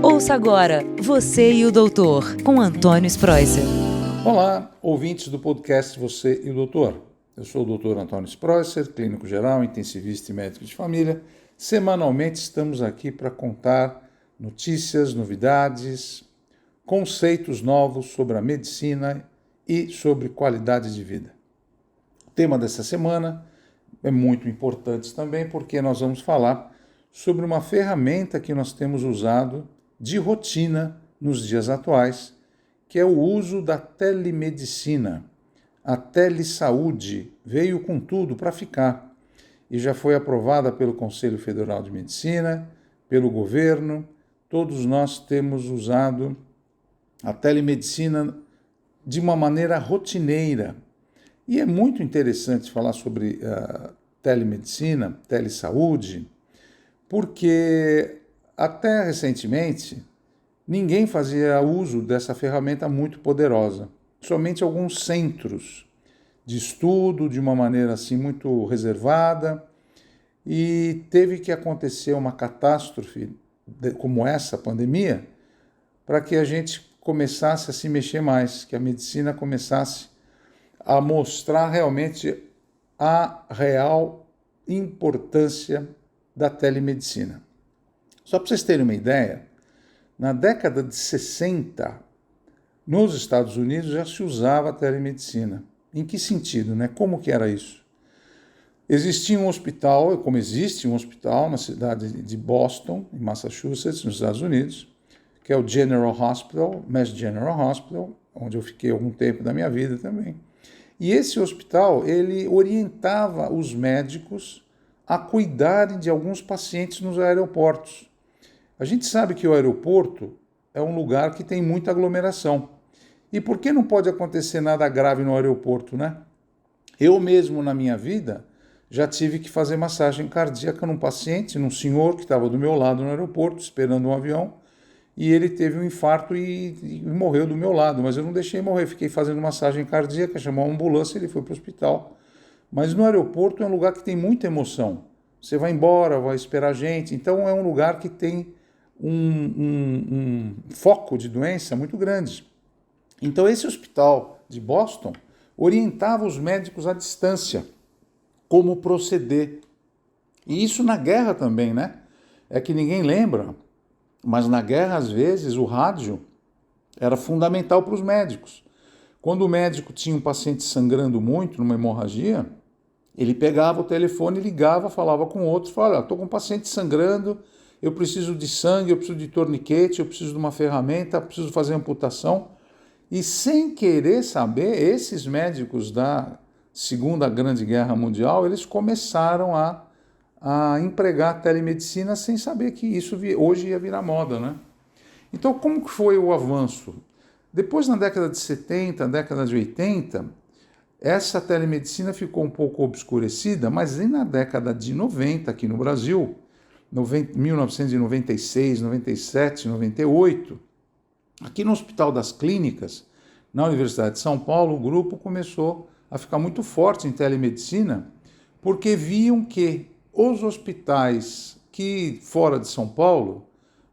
Ouça agora Você e o Doutor, com Antônio Spreuser. Olá, ouvintes do podcast Você e o Doutor. Eu sou o Dr. Antônio Spreuser, clínico geral, intensivista e médico de família. Semanalmente estamos aqui para contar notícias, novidades, conceitos novos sobre a medicina e sobre qualidade de vida. O tema dessa semana é muito importante também porque nós vamos falar sobre uma ferramenta que nós temos usado de rotina nos dias atuais, que é o uso da telemedicina. A telesaúde veio com tudo para ficar e já foi aprovada pelo Conselho Federal de Medicina, pelo governo. Todos nós temos usado a telemedicina de uma maneira rotineira. E é muito interessante falar sobre telemedicina, telesaúde, porque até recentemente ninguém fazia uso dessa ferramenta muito poderosa. Somente alguns centros de estudo, de uma maneira assim muito reservada, e teve que acontecer uma catástrofe como essa pandemia para que a gente começasse a se mexer mais, que a medicina começasse a mostrar realmente a real importância da telemedicina. Só para vocês terem uma ideia, na década de 60, nos Estados Unidos já se usava a telemedicina. Em que sentido, né? Como que era isso? Existia um hospital, como existe um hospital na cidade de Boston, em Massachusetts, nos Estados Unidos, que é o General Hospital, Mass General Hospital, onde eu fiquei algum tempo da minha vida também. E esse hospital, ele orientava os médicos a cuidarem de alguns pacientes nos aeroportos. A gente sabe que o aeroporto é um lugar que tem muita aglomeração. E por que não pode acontecer nada grave no aeroporto, né? Eu mesmo, na minha vida, já tive que fazer massagem cardíaca num paciente, num senhor que estava do meu lado no aeroporto, esperando um avião, e ele teve um infarto e morreu do meu lado, mas eu não deixei morrer, fiquei fazendo massagem cardíaca, chamou uma ambulância e ele foi para o hospital. Mas no aeroporto é um lugar que tem muita emoção. Você vai embora, vai esperar gente, então é um lugar que tem um foco de doença muito grande. Então esse hospital de Boston orientava os médicos à distância, como proceder. E isso na guerra também, né? É que ninguém lembra, mas na guerra, às vezes, o rádio era fundamental para os médicos. Quando o médico tinha um paciente sangrando muito, numa hemorragia, ele pegava o telefone, ligava, falava com outros, falava, estou com um paciente sangrando, eu preciso de sangue, eu preciso de torniquete, eu preciso de uma ferramenta, eu preciso fazer amputação. E sem querer saber, esses médicos da Segunda Grande Guerra Mundial, eles começaram a empregar a telemedicina sem saber que isso hoje ia virar moda, né? Então, como que foi o avanço? Depois, na década de 70, década de 80, essa telemedicina ficou um pouco obscurecida, mas na década de 90, aqui no Brasil, 1996, 97, 98, aqui no Hospital das Clínicas, na Universidade de São Paulo, o grupo começou a ficar muito forte em telemedicina, porque viam que os hospitais que fora de São Paulo,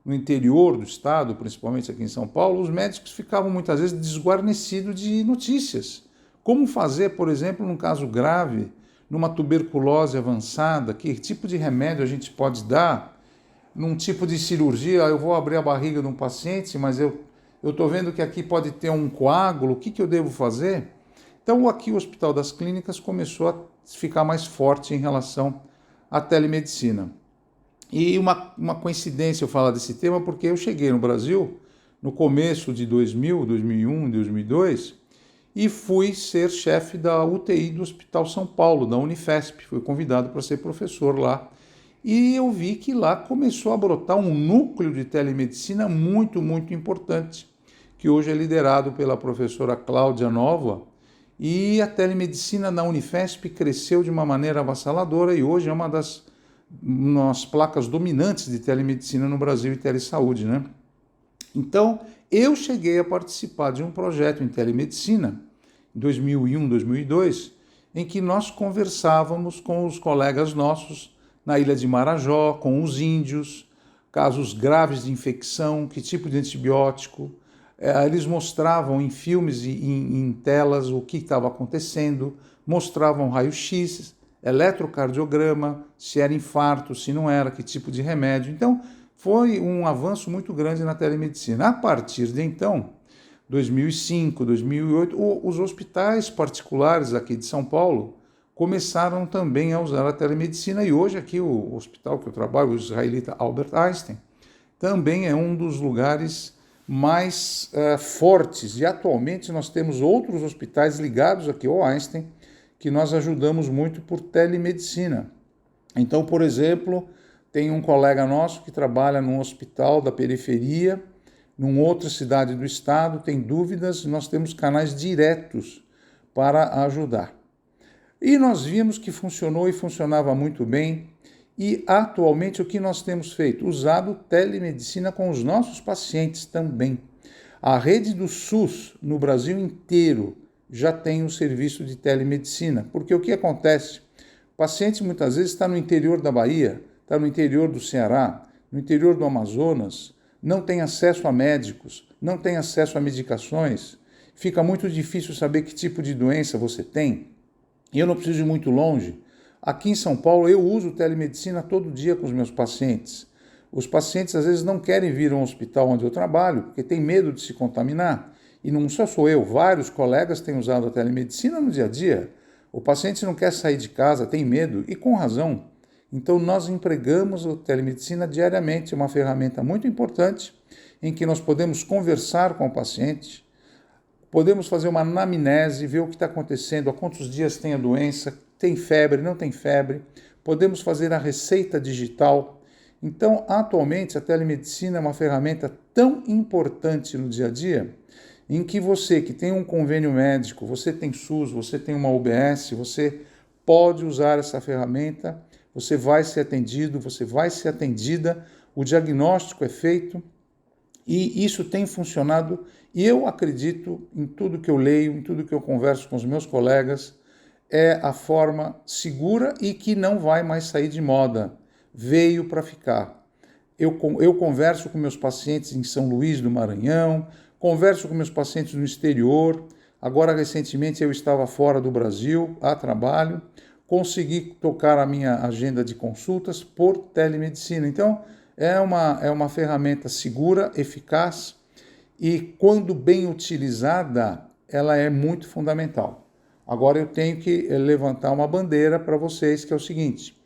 no interior do estado, principalmente aqui em São Paulo, os médicos ficavam muitas vezes desguarnecidos de notícias. Como fazer, por exemplo, num caso grave, numa tuberculose avançada, que tipo de remédio a gente pode dar, num tipo de cirurgia, eu vou abrir a barriga de um paciente, mas eu estou vendo que aqui pode ter um coágulo, o que eu devo fazer? Então aqui o Hospital das Clínicas começou a ficar mais forte em relação à telemedicina. E uma coincidência eu falar desse tema, porque eu cheguei no Brasil no começo de 2000, 2001, 2002, e fui ser chefe da UTI do Hospital São Paulo, da Unifesp. Fui convidado para ser professor lá. E eu vi que lá começou a brotar um núcleo de telemedicina muito, muito importante, que hoje é liderado pela professora Cláudia Nova, e a telemedicina na Unifesp cresceu de uma maneira avassaladora e hoje é uma das placas dominantes de telemedicina no Brasil e telesaúde, né? Então, eu cheguei a participar de um projeto em telemedicina, em 2001, 2002, em que nós conversávamos com os colegas nossos na ilha de Marajó, com os índios, casos graves de infecção, que tipo de antibiótico. Eles mostravam em filmes e em telas o que estava acontecendo, mostravam raio-x, eletrocardiograma, se era infarto, se não era, que tipo de remédio. Então, foi um avanço muito grande na telemedicina. A partir de então, 2005, 2008, os hospitais particulares aqui de São Paulo começaram também a usar a telemedicina, e hoje aqui o hospital que eu trabalho, o israelita Albert Einstein, também é um dos lugares mais fortes, e atualmente nós temos outros hospitais ligados aqui ao Einstein, que nós ajudamos muito por telemedicina. Então, por exemplo, tem um colega nosso que trabalha num hospital da periferia, numa outra cidade do estado, tem dúvidas, nós temos canais diretos para ajudar. E nós vimos que funcionou e funcionava muito bem. E atualmente o que nós temos feito? Usado telemedicina com os nossos pacientes também. A rede do SUS no Brasil inteiro já tem um serviço de telemedicina. Porque o que acontece? O paciente muitas vezes está no interior da Bahia, está no interior do Ceará, no interior do Amazonas, não tem acesso a médicos, não tem acesso a medicações, fica muito difícil saber que tipo de doença você tem. E eu não preciso ir muito longe. Aqui em São Paulo eu uso telemedicina todo dia com os meus pacientes. Os pacientes às vezes não querem vir ao hospital onde eu trabalho, porque tem medo de se contaminar. E não só sou eu, vários colegas têm usado a telemedicina no dia a dia. O paciente não quer sair de casa, tem medo, e com razão. Então nós empregamos a telemedicina diariamente, é uma ferramenta muito importante, em que nós podemos conversar com o paciente, podemos fazer uma anamnese, ver o que está acontecendo, há quantos dias tem a doença, tem febre, não tem febre, podemos fazer a receita digital. Então, atualmente, a telemedicina é uma ferramenta tão importante no dia a dia, em que você que tem um convênio médico, você tem SUS, você tem uma UBS, você pode usar essa ferramenta, você vai ser atendido, você vai ser atendida, o diagnóstico é feito, e isso tem funcionado, e eu acredito em tudo que eu leio, em tudo que eu converso com os meus colegas, é a forma segura e que não vai mais sair de moda. Veio para ficar. Eu converso com meus pacientes em São Luís do Maranhão, converso com meus pacientes no exterior. Agora, recentemente, eu estava fora do Brasil, a trabalho, consegui tocar a minha agenda de consultas por telemedicina. Então, é uma ferramenta segura, eficaz e, quando bem utilizada, ela é muito fundamental. Agora eu tenho que levantar uma bandeira para vocês, que é o seguinte: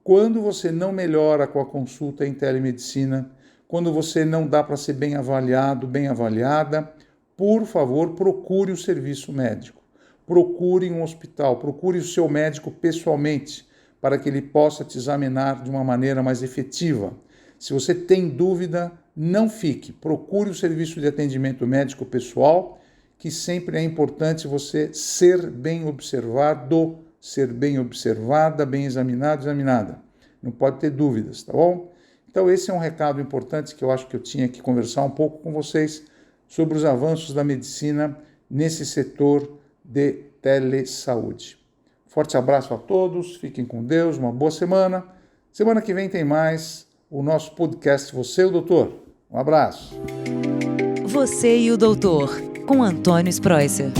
quando você não melhora com a consulta em telemedicina, quando você não dá para ser bem avaliado, bem avaliada, por favor, procure o serviço médico. Procure um hospital, procure o seu médico pessoalmente, para que ele possa te examinar de uma maneira mais efetiva. Se você tem dúvida, não fique. Procure o serviço de atendimento médico pessoal, que sempre é importante você ser bem observado, ser bem observada, bem examinado, examinada. Não pode ter dúvidas, tá bom? Então esse é um recado importante que eu acho que eu tinha que conversar um pouco com vocês sobre os avanços da medicina nesse setor de telesaúde. Forte abraço a todos, fiquem com Deus, uma boa semana. Semana que vem tem mais o nosso podcast Você e o Doutor. Um abraço. Você e o Doutor, com Antônio Spreusser.